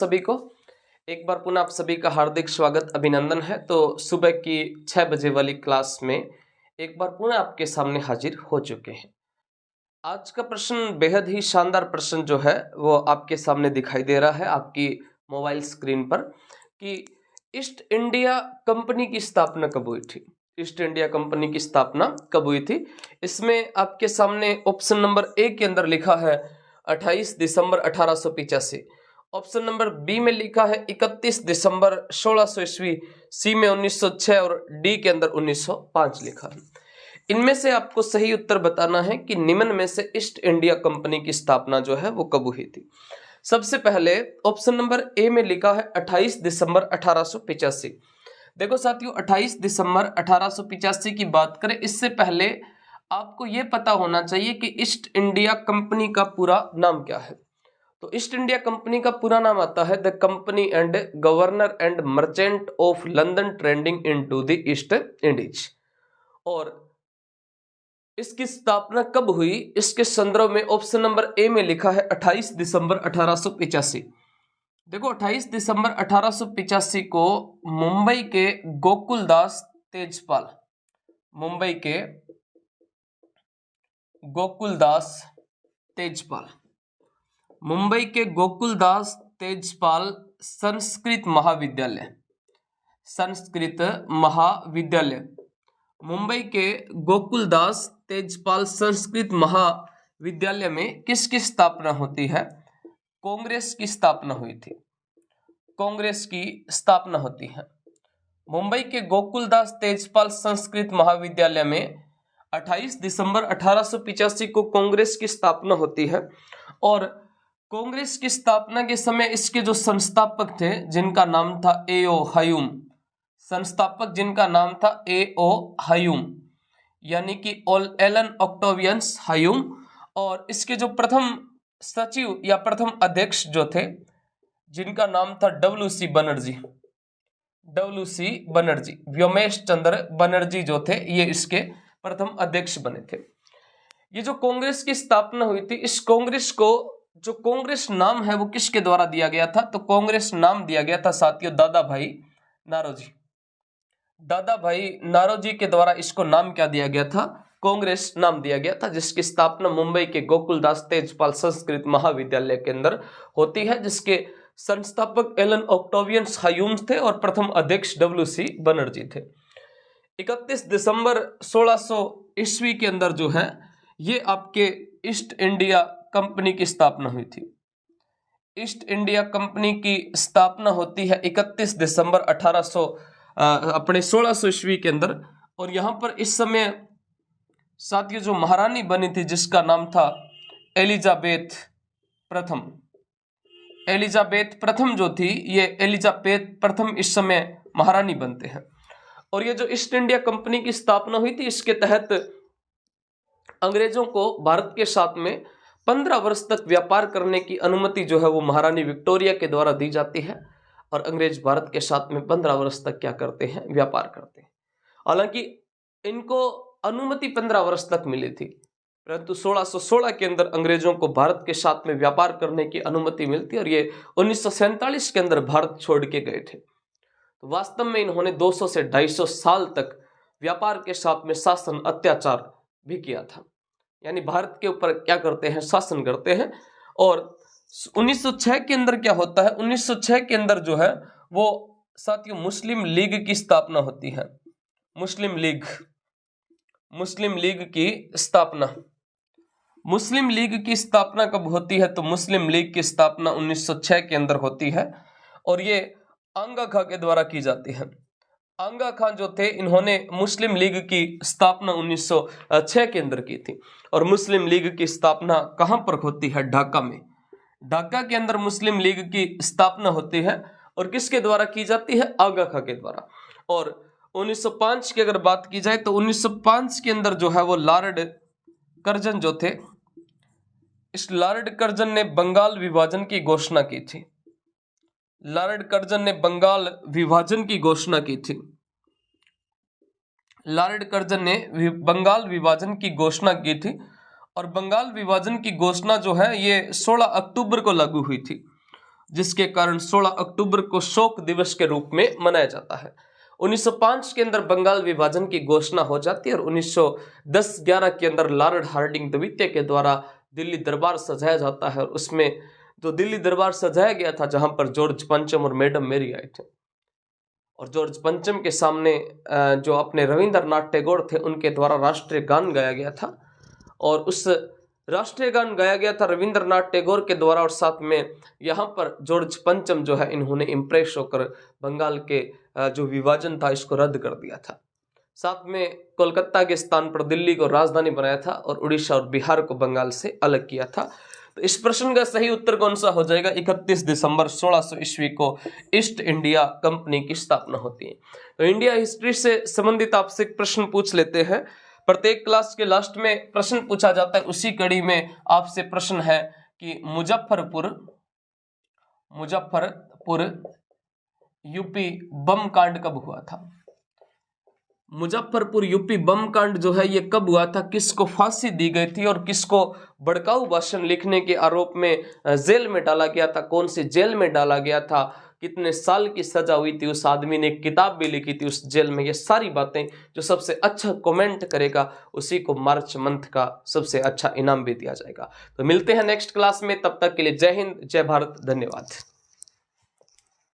सभी को एक बार पुनः आप सभी का हार्दिक स्वागत अभिनंदन है। तो सुबह की 6 बजे वाली क्लास में एक बार पुनः आपके सामने हाजिर हो चुके हैं। आज का प्रश्न बेहद ही शानदार प्रश्न जो है वो आपके सामने दिखाई दे रहा है आपकी मोबाइल स्क्रीन पर कि ईस्ट इंडिया कंपनी की स्थापना कब हुई थी। ईस्ट इंडिया कंपनी की स्थापना कब हुई थी। इसमें आपके सामने ऑप्शन नंबर ए के अंदर लिखा है 28 दिसंबर 1885। ऑप्शन नंबर बी में लिखा है 31 दिसंबर 1600 ईस्वी, सी में 1906 और डी के अंदर 1905 लिखा है। इनमें से आपको सही उत्तर बताना है कि निम्न में से ईस्ट इंडिया कंपनी की स्थापना जो है वो कब हुई थी। सबसे पहले ऑप्शन नंबर ए में लिखा है 28 दिसंबर 1885। देखो साथियों, 28 दिसंबर 1885 की बात करें इससे पहले आपको यह पता होना चाहिए कि ईस्ट इंडिया कंपनी का पूरा नाम क्या है। तो ईस्ट इंडिया कंपनी का पूरा नाम आता है the company and governor and merchant of London trading into the east Indies. और इसकी स्थापना कब हुई, इसके संदर्भ में ऑप्शन नंबर ए में लिखा है 28 दिसंबर 1885। देखो 28 दिसंबर 1885 को मुंबई के गोकुलदास तेजपाल, मुंबई के गोकुलदास तेजपाल, मुंबई के गोकुलदास तेजपाल संस्कृत महाविद्यालय, संस्कृत महाविद्यालय, मुंबई के गोकुलदास तेजपाल संस्कृत महाविद्यालय में किसकी स्थापना होती है। कांग्रेस की स्थापना हुई थी, कांग्रेस की स्थापना होती है। मुंबई के गोकुलदास तेजपाल संस्कृत महाविद्यालय में 28 दिसंबर 1885 को कांग्रेस की स्थापना होती है। और कांग्रेस की स्थापना के समय इसके जो संस्थापक थे जिनका नाम था ए.ओ. ह्यूम, संस्थापक जिनका नाम था ए.ओ. ह्यूम यानी कि एलन ऑक्टेवियस ह्यूम, और इसके जो प्रथम सचिव या प्रथम अध्यक्ष जो थे जिनका नाम था डब्ल्यू.सी. बनर्जी, डब्ल्यू.सी. बनर्जी, व्योमेश चंद्र बनर्जी जो थे ये इसके प्रथम अध्यक्ष बने थे। ये जो कांग्रेस की स्थापना हुई थी, इस कांग्रेस को जो कांग्रेस नाम है वो किसके द्वारा दिया गया था, तो कांग्रेस नाम दिया गया था साथियों दादा भाई नारोजी, दादा भाई नारोजी के द्वारा इसको नाम क्या दिया गया था, कांग्रेस नाम दिया गया था, जिसकी स्थापना मुंबई के गोकुलदास तेजपाल संस्कृत महाविद्यालय के अंदर होती है, जिसके संस्थापक एलन ऑक्टेवियस ह्यूम थे और प्रथम अध्यक्ष डब्ल्यू.सी. बनर्जी थे। 31 दिसंबर 1600 ईस्वी के अंदर जो है ये आपके ईस्ट इंडिया कंपनी की स्थापना हुई थी। ईस्ट इंडिया कंपनी की स्थापना होती है 31 दिसंबर 1600 ईस्वी के अंदर। और यहाँ पर इस समय साथियों जो महारानी बनी थी जिसका नाम था एलिजाबेथ प्रथम, एलिजाबेथ प्रथम जो थी ये एलिजाबेथ प्रथम इस समय महारानी बनते हैं। और ये जो ईस्ट इंडिया कंपनी की स्थापना हुई थी इसके तहत अंग्रेजों को भारत के साथ में 15 वर्ष तक व्यापार करने की अनुमति जो है वो महारानी विक्टोरिया के द्वारा दी जाती है। और अंग्रेज भारत के साथ में 15 वर्ष तक क्या करते हैं, व्यापार करते हैं। हालांकि इनको अनुमति 15 वर्ष तक मिली थी, परंतु 1616 के अंदर अंग्रेजों को भारत के साथ में व्यापार करने की अनुमति मिलती और ये 1947 के अंदर भारत छोड़ के गए थे। तो वास्तव में इन्होंने 200 से 250 साल तक व्यापार के साथ में शासन अत्याचार भी किया था, यानी भारत के ऊपर क्या करते हैं, शासन करते हैं। और 1906 के अंदर क्या होता है, 1906 के अंदर जो है वो साथियों मुस्लिम लीग की स्थापना होती है। मुस्लिम लीग, मुस्लिम लीग की स्थापना, मुस्लिम लीग की स्थापना कब होती है, तो मुस्लिम लीग की स्थापना 1906 के अंदर होती है और ये आंगा खां के द्वारा की जाती है। आंगा खां जो थे इन्होंने मुस्लिम लीग की स्थापना 1906 के अंदर की थी। और मुस्लिम लीग की स्थापना कहां पर होती है, ढाका में, ढाका के अंदर मुस्लिम लीग की स्थापना होती है और किसके द्वारा की जाती है, आगा खां के द्वारा। और 1905 की अगर बात की जाए तो 1905 के अंदर जो है वो लॉर्ड कर्जन जो थे, इस लॉर्ड कर्जन ने बंगाल विभाजन की घोषणा की थी, लॉर्ड कर्जन ने बंगाल विभाजन की घोषणा की थी, लॉर्ड कर्जन ने बंगाल विभाजन की घोषणा की थी। और बंगाल विभाजन की घोषणा जो है ये 16 अक्टूबर को लागू हुई थी। जिसके कारण 16 अक्टूबर को शोक दिवस के रूप में मनाया जाता है। 1905 के अंदर बंगाल विभाजन की घोषणा हो जाती है और 1910-11 के अंदर लॉर्ड हार्डिंग द्वितीय के द्वारा दिल्ली दरबार सजाया जाता है। और उसमें जो दिल्ली दरबार सजाया गया था, जहां पर जॉर्ज पंचम और मैडम मेरी आए थे, और जॉर्ज पंचम के सामने जो अपने रविंद्रनाथ टैगोर थे उनके द्वारा राष्ट्रीय गान गाया गया था, और उस राष्ट्रीय गान गाया गया था रविंद्रनाथ टैगोर के द्वारा। और साथ में यहाँ पर जॉर्ज पंचम जो है, इन्होंने इम्प्रेस होकर बंगाल के जो विभाजन था इसको रद्द कर दिया था। साथ में कोलकाता के स्थान पर दिल्ली को राजधानी बनाया था और उड़ीसा और बिहार को बंगाल से अलग किया था। तो इस प्रश्न का सही उत्तर कौन सा हो जाएगा? 31 दिसंबर 1600 ईस्वी को ईस्ट इंडिया कंपनी की स्थापना होती है। तो इंडिया हिस्ट्री से संबंधित आपसे एक प्रश्न पूछ लेते हैं। प्रत्येक क्लास के लास्ट में प्रश्न पूछा जाता है। उसी कड़ी में आपसे प्रश्न है कि मुजफ्फरपुर यूपी बम कांड कब हुआ था? मुजफ्फरपुर यूपी बम कांड जो है ये कब हुआ था, किसको फांसी दी गई थी और किसको भड़काऊ भाषण लिखने के आरोप में जेल में डाला गया था, कौन सी जेल में डाला गया था, कितने साल की सजा हुई थी, उस आदमी ने एक किताब भी लिखी थी उस जेल में। ये सारी बातें जो सबसे अच्छा कमेंट करेगा उसी को मार्च मंथ का सबसे अच्छा इनाम भी दिया जाएगा। तो मिलते हैं नेक्स्ट क्लास में, तब तक के लिए जय हिंद, जय भारत, धन्यवाद।